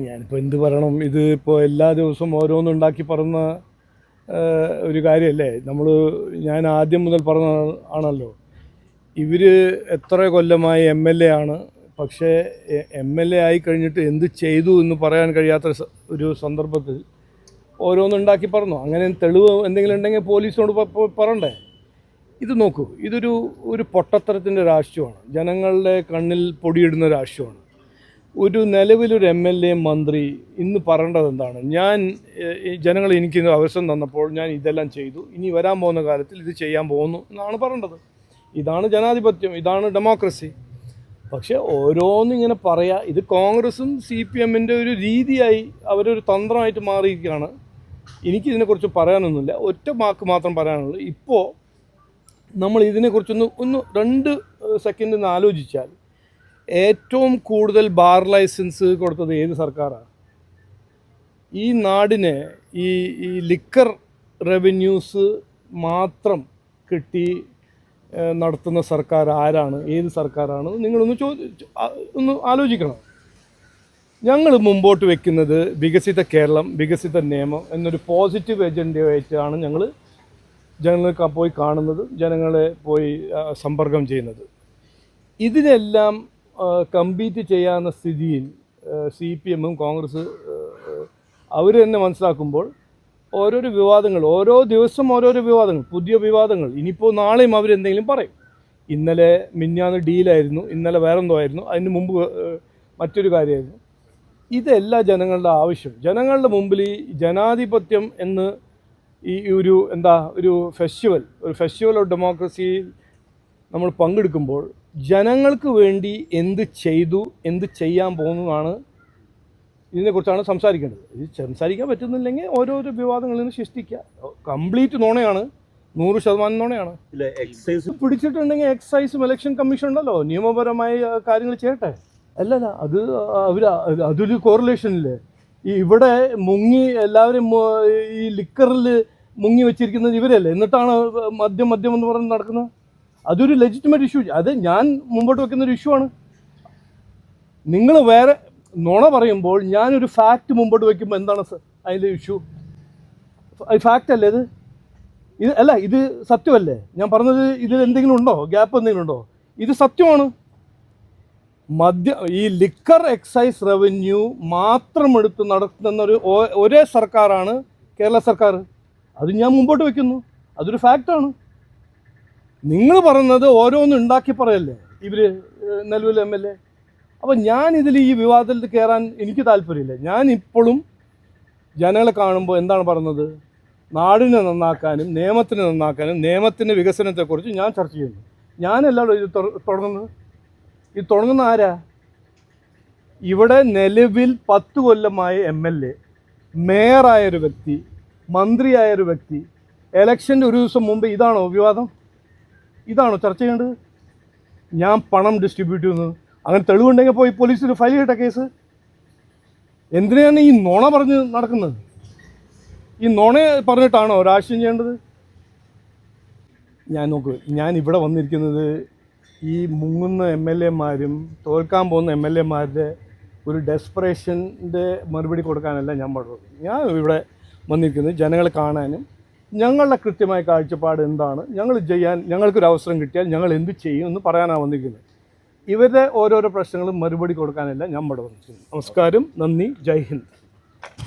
ഞാനിപ്പോൾ എന്ത് പറയണം, ഇത് ഇപ്പോൾ എല്ലാ ദിവസവും ഓരോന്നുണ്ടാക്കി പറയുന്ന ഒരു കാര്യമല്ലേ. ഞാൻ ആദ്യം മുതൽ പറഞ്ഞ ആണല്ലോ, ഇവർ എത്ര കൊല്ലമായി MLA ആണ്. പക്ഷേ MLA ആയി കഴിഞ്ഞിട്ട് എന്ത് ചെയ്തു എന്ന് പറയാൻ കഴിയാത്ത ഒരു സന്ദർഭത്തിൽ ഓരോന്നുണ്ടാക്കി പറഞ്ഞു. അങ്ങനെ തെളിവ് എന്തെങ്കിലും ഉണ്ടെങ്കിൽ പോലീസിനോട് പറയണ്ടേ. ഇത് നോക്കൂ, ഒരു പൊട്ടത്തരത്തിൻ്റെ രാഷ്ട്രീയമാണ്, ജനങ്ങളുടെ കണ്ണിൽ പൊടിയിടുന്ന രാഷ്ട്രീയമാണ്. ഒരു നിലവിലൊരു MLA മന്ത്രി ഇന്ന് പറയേണ്ടത് എന്താണ്? ജനങ്ങൾ എനിക്ക് അവസരം തന്നപ്പോൾ ഞാൻ ഇതെല്ലാം ചെയ്തു, ഇനി വരാൻ പോകുന്ന കാലത്തിൽ ഇത് ചെയ്യാൻ പോകുന്നു എന്നാണ് പറയേണ്ടത്. ഇതാണ് ജനാധിപത്യം, ഇതാണ് ഡെമോക്രസി. പക്ഷേ ഓരോന്നിങ്ങനെ പറയാ, ഇത് കോൺഗ്രസും CPMൻ്റെ ഒരു രീതിയായി, അവരൊരു തന്ത്രമായിട്ട് മാറിയിരിക്കുകയാണ്. എനിക്കിതിനെക്കുറിച്ച് പറയാനൊന്നുമില്ല, ഒറ്റ വാക്ക് മാത്രം പറയാനുള്ളൂ. ഇപ്പോൾ നമ്മൾ ഇതിനെക്കുറിച്ചൊന്ന് 2 സെക്കൻഡ് ആലോചിച്ചാൽ, ഏറ്റവും കൂടുതൽ ബാർ ലൈസൻസ് കൊടുത്തത് ഏത് സർക്കാരാണ്? ഈ നാടിനെ ഈ ലിക്കർ റവന്യൂസ് മാത്രം കിട്ടി നടത്തുന്ന സർക്കാർ ആരാണ്? ഏത് സർക്കാരാണ്? ഒന്ന് ആലോചിക്കണം. ഞങ്ങൾ മുമ്പോട്ട് വയ്ക്കുന്നത് വികസിത കേരളം, വികസിത നിയമം എന്നൊരു പോസിറ്റീവ് എജൻഡയായിട്ടാണ് ഞങ്ങൾ ജനങ്ങൾക്ക് പോയി കാണുന്നത്, ജനങ്ങളെ പോയി സമ്പർക്കം ചെയ്യുന്നത്. ഇതിനെല്ലാം കമ്പീറ്റ് ചെയ്യാവുന്ന സ്ഥിതിയിൽ CPMും കോൺഗ്രസ് അവർ തന്നെ മനസ്സിലാക്കുമ്പോൾ ഓരോരോ വിവാദങ്ങൾ, ഓരോ ദിവസം ഓരോരോ വിവാദങ്ങൾ, പുതിയ വിവാദങ്ങൾ. ഇനിയിപ്പോൾ നാളെയും അവരെന്തെങ്കിലും പറയും. ഇന്നലെ മിഞ്ഞാന്ന് ഡീലായിരുന്നു, ഇന്നലെ വേറെന്തോ ആയിരുന്നു, അതിന് മുമ്പ് മറ്റൊരു കാര്യമായിരുന്നു. ഇതല്ല ജനങ്ങളുടെ ആവശ്യം. ജനങ്ങളുടെ മുമ്പിൽ ഈ ജനാധിപത്യം എന്ന് ഒരു ഫെസ്റ്റിവൽ ഓഫ് ഡെമോക്രസി നമ്മൾ പങ്കെടുക്കുമ്പോൾ ജനങ്ങൾക്ക് വേണ്ടി എന്ത് ചെയ്തു, എന്ത് ചെയ്യാൻ പോകുന്നതാണ്, ഇതിനെക്കുറിച്ചാണ് സംസാരിക്കേണ്ടത്. ഇത് സംസാരിക്കാൻ പറ്റുന്നില്ലെങ്കിൽ ഓരോരോ വിവാദങ്ങളിൽ നിന്ന് സൃഷ്ടിക്കുക. കംപ്ലീറ്റ് നുണയാണ്, 100% നുണയാണ്. എക്സൈസ് പിടിച്ചിട്ടുണ്ടെങ്കിൽ എക്സൈസും ഇലക്ഷൻ കമ്മീഷൻ ഉണ്ടല്ലോ, നിയമപരമായ കാര്യങ്ങൾ ചെയ്യട്ടെ. അല്ലല്ല, അതൊരു കോറിലേഷനില്ലേ? ഇവിടെ എല്ലാവരും ഈ ലിക്കറിൽ മുങ്ങി വെച്ചിരിക്കുന്നത് ഇവരല്ലേ, എന്നിട്ടാണ് മദ്യം എന്ന് പറഞ്ഞ് നടക്കുന്നത്. അതൊരു ലെജിറ്റിമേറ്റ് ഇഷ്യൂ. അത് ഞാൻ മുമ്പോട്ട് വെക്കുന്നൊരു ഇഷ്യൂ ആണ്. നിങ്ങൾ വേറെ നുണ പറയുമ്പോൾ ഞാനൊരു ഫാക്റ്റ് മുമ്പോട്ട് വയ്ക്കുമ്പോൾ എന്താണ് അതിൻ്റെ ഇഷ്യൂ? ഫാക്റ്റ് അല്ലേ ഇത് സത്യമല്ലേ ഞാൻ പറഞ്ഞത്? ഇതിൽ എന്തെങ്കിലും ഉണ്ടോ? ഗ്യാപ്പ് എന്തെങ്കിലും ഉണ്ടോ? ഇത് സത്യമാണ്. ഈ ലിക്കർ എക്സൈസ് റവന്യൂ മാത്രം എടുത്ത് നടത്തുന്ന ഒരേ സർക്കാരാണ് കേരള സർക്കാർ. അത് ഞാൻ മുമ്പോട്ട് വയ്ക്കുന്നു, അതൊരു ഫാക്റ്റാണ്. നിങ്ങൾ പറയുന്നത് ഓരോന്നും ഉണ്ടാക്കി പറയല്ലേ ഇവർ നിലവിൽ MLA. അപ്പോൾ ഞാനിതിൽ ഈ വിവാദത്തിൽ കയറാൻ എനിക്ക് താല്പര്യമില്ല. ഞാൻ ഇപ്പോഴും ജനങ്ങളെ കാണുമ്പോൾ എന്താണ് പറയുന്നത്? നാടിനെ നന്നാക്കാനും നിയമത്തിനെ നന്നാക്കാനും നിയമത്തിൻ്റെ വികസനത്തെക്കുറിച്ച് ഞാൻ ചർച്ച ചെയ്യുന്നു. ഞാനല്ലാതെ ഇത് തുടങ്ങുന്നത്. ഇത് തുടങ്ങുന്ന ആരാ? ഇവിടെ നിലവിൽ 10 കൊല്ലമായ MLA, മേയറായൊരു വ്യക്തി, മന്ത്രിയായൊരു വ്യക്തി, എലക്ഷൻ്റെ ഒരു ദിവസം മുമ്പ് ഇതാണോ വിവാദം? ഇതാണോ ചർച്ച ചെയ്യേണ്ടത്? ഞാൻ പണം ഡിസ്ട്രിബ്യൂട്ട് ചെയ്യുന്നു, അങ്ങനെ തെളിവുണ്ടെങ്കിൽ പോയി പോലീസിൽ ഫയൽ ചെയ്യട്ടെ കേസ്. എന്തിനാണ് ഈ നുണ പറഞ്ഞ് നടക്കുന്നത്? ഈ നുണ പറഞ്ഞിട്ടാണോ രാഷ്ട്രീയം ചെയ്യേണ്ടത്? ഞാൻ ഇവിടെ വന്നിരിക്കുന്നത് ഈ മുങ്ങുന്ന MLAമാരും തോൽക്കാൻ പോകുന്ന MLAമാരുടെ ഒരു ഡെസ്പറേഷൻ്റെ മറുപടി കൊടുക്കാനല്ല ഞാൻ പറഞ്ഞത്. ഞാൻ ഇവിടെ വന്നിരിക്കുന്നത് ജനങ്ങളെ കാണാനും ഞങ്ങളുടെ കൃത്യമായ കാഴ്ചപ്പാട് എന്താണ്, ഞങ്ങൾക്കൊരു അവസരം കിട്ടിയാൽ ഞങ്ങൾ എന്ത് ചെയ്യും എന്ന് പറയാനാണ് വന്നിരിക്കുന്നത്. ഇവരുടെ ഓരോരോ പ്രശ്നങ്ങളും മറുപടി കൊടുക്കാനല്ല ഞാൻ ഇവിടെ വന്നിരിക്കുന്നത്. നമസ്കാരം, നന്ദി, ജയ് ഹിന്ദ്.